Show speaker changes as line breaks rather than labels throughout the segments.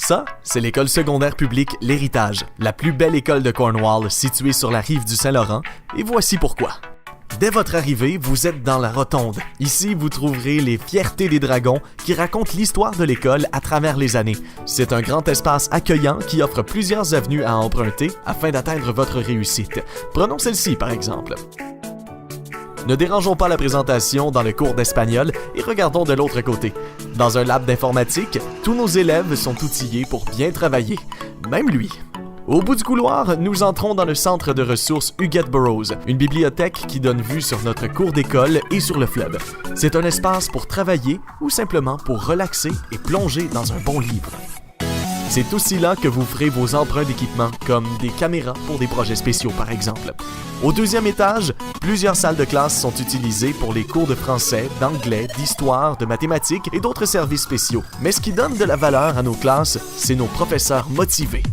Ça, c'est l'école secondaire publique L'Héritage, la plus belle école de Cornwall située sur la rive du Saint-Laurent, et voici pourquoi. Dès votre arrivée, vous êtes dans la rotonde. Ici, vous trouverez les fiertés des dragons qui racontent l'histoire de l'école à travers les années. C'est un grand espace accueillant qui offre plusieurs avenues à emprunter afin d'atteindre votre réussite. Prenons celle-ci, par exemple. Ne dérangeons pas la présentation dans le cours d'espagnol et regardons de l'autre côté. Dans un lab d'informatique, tous nos élèves sont outillés pour bien travailler. Même lui. Au bout du couloir, nous entrons dans le centre de ressources Huguette Burroughs, une bibliothèque qui donne vue sur notre cours d'école et sur le fleuve. C'est un espace pour travailler ou simplement pour relaxer et plonger dans un bon livre. C'est aussi là que vous ferez vos emprunts d'équipement, comme des caméras pour des projets spéciaux par exemple. Au deuxième étage, plusieurs salles de classe sont utilisées pour les cours de français, d'anglais, d'histoire, de mathématiques et d'autres services spéciaux. Mais ce qui donne de la valeur à nos classes, c'est nos professeurs motivés.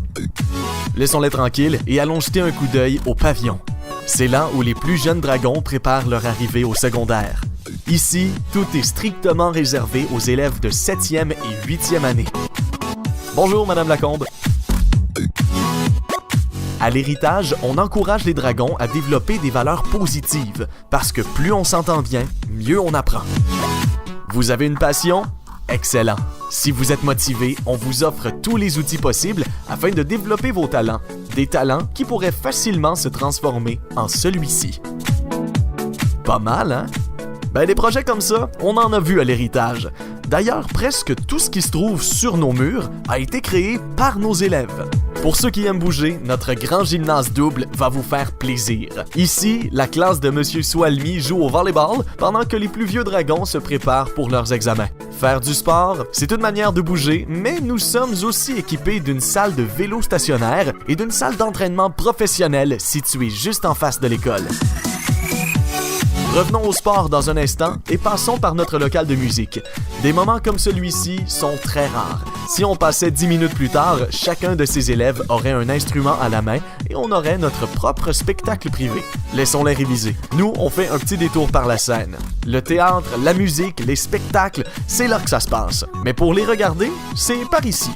Laissons-les tranquilles et allons jeter un coup d'œil au pavillon. C'est là où les plus jeunes dragons préparent leur arrivée au secondaire. Ici, tout est strictement réservé aux élèves de 7e et 8e année. Bonjour, Madame Lacombe. À l'Héritage, on encourage les dragons à développer des valeurs positives, parce que plus on s'entend bien, mieux on apprend. Vous avez une passion? Excellent. Si vous êtes motivé, on vous offre tous les outils possibles afin de développer vos talents. Des talents qui pourraient facilement se transformer en celui-ci. Pas mal, hein? Des projets comme ça, on en a vu à l'Héritage. D'ailleurs, presque tout ce qui se trouve sur nos murs a été créé par nos élèves. Pour ceux qui aiment bouger, notre grand gymnase double va vous faire plaisir. Ici, la classe de Monsieur Swalmy joue au volleyball pendant que les plus vieux dragons se préparent pour leurs examens. Faire du sport, c'est une manière de bouger, mais nous sommes aussi équipés d'une salle de vélo stationnaire et d'une salle d'entraînement professionnelle située juste en face de l'école. Revenons au sport dans un instant et passons par notre local de musique. Des moments comme celui-ci sont très rares. Si on passait 10 minutes plus tard, chacun de ces élèves aurait un instrument à la main et on aurait notre propre spectacle privé. Laissons-les réviser. Nous, on fait un petit détour par la scène. Le théâtre, la musique, les spectacles, c'est là que ça se passe. Mais pour les regarder, c'est par ici.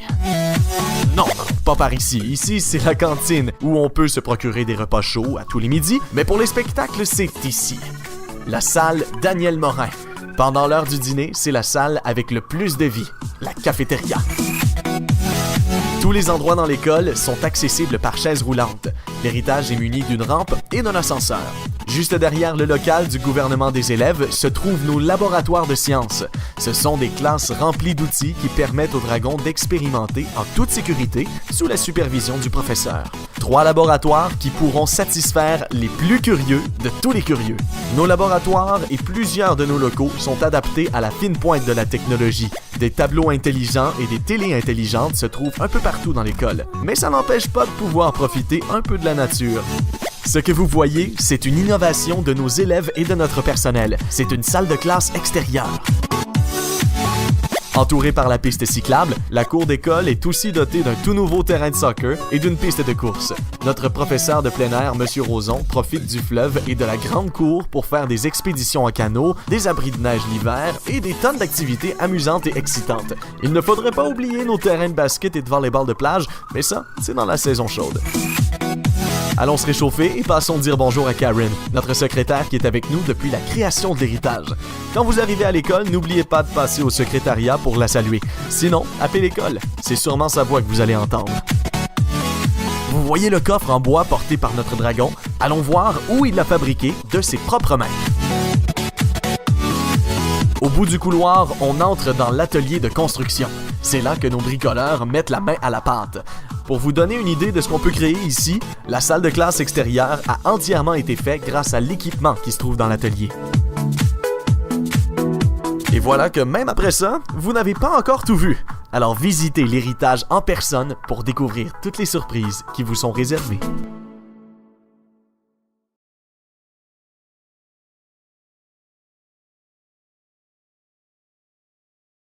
Non, pas par ici. Ici, c'est la cantine où on peut se procurer des repas chauds à tous les midis, mais pour les spectacles, c'est ici. La salle Daniel Morin. Pendant l'heure du dîner, c'est la salle avec le plus de vie, la cafétéria. Tous les endroits dans l'école sont accessibles par chaise roulante. L'Héritage est muni d'une rampe et d'un ascenseur. Juste derrière le local du gouvernement des élèves se trouvent nos laboratoires de sciences. Ce sont des classes remplies d'outils qui permettent aux dragons d'expérimenter en toute sécurité sous la supervision du professeur. 3 laboratoires qui pourront satisfaire les plus curieux de tous les curieux. Nos laboratoires et plusieurs de nos locaux sont adaptés à la fine pointe de la technologie. Des tableaux intelligents et des télés intelligentes se trouvent un peu partout dans l'école. Mais ça n'empêche pas de pouvoir profiter un peu de la nature. Ce que vous voyez, c'est une innovation de nos élèves et de notre personnel. C'est une salle de classe extérieure. Entourée par la piste cyclable, la cour d'école est aussi dotée d'un tout nouveau terrain de soccer et d'une piste de course. Notre professeur de plein air, M. Roson, profite du fleuve et de la grande cour pour faire des expéditions en canot, des abris de neige l'hiver et des tonnes d'activités amusantes et excitantes. Il ne faudrait pas oublier nos terrains de basket et de volleyball de plage, mais ça, c'est dans la saison chaude. Allons se réchauffer et passons dire bonjour à Karen, notre secrétaire qui est avec nous depuis la création de l'Héritage. Quand vous arrivez à l'école, n'oubliez pas de passer au secrétariat pour la saluer. Sinon, appelez l'école. C'est sûrement sa voix que vous allez entendre. Vous voyez le coffre en bois porté par notre dragon? Allons voir où il l'a fabriqué de ses propres mains. Au bout du couloir, on entre dans l'atelier de construction. C'est là que nos bricoleurs mettent la main à la pâte. Pour vous donner une idée de ce qu'on peut créer ici, la salle de classe extérieure a entièrement été faite grâce à l'équipement qui se trouve dans l'atelier. Et voilà que même après ça, vous n'avez pas encore tout vu. Alors visitez l'Héritage en personne pour découvrir toutes les surprises qui vous sont réservées.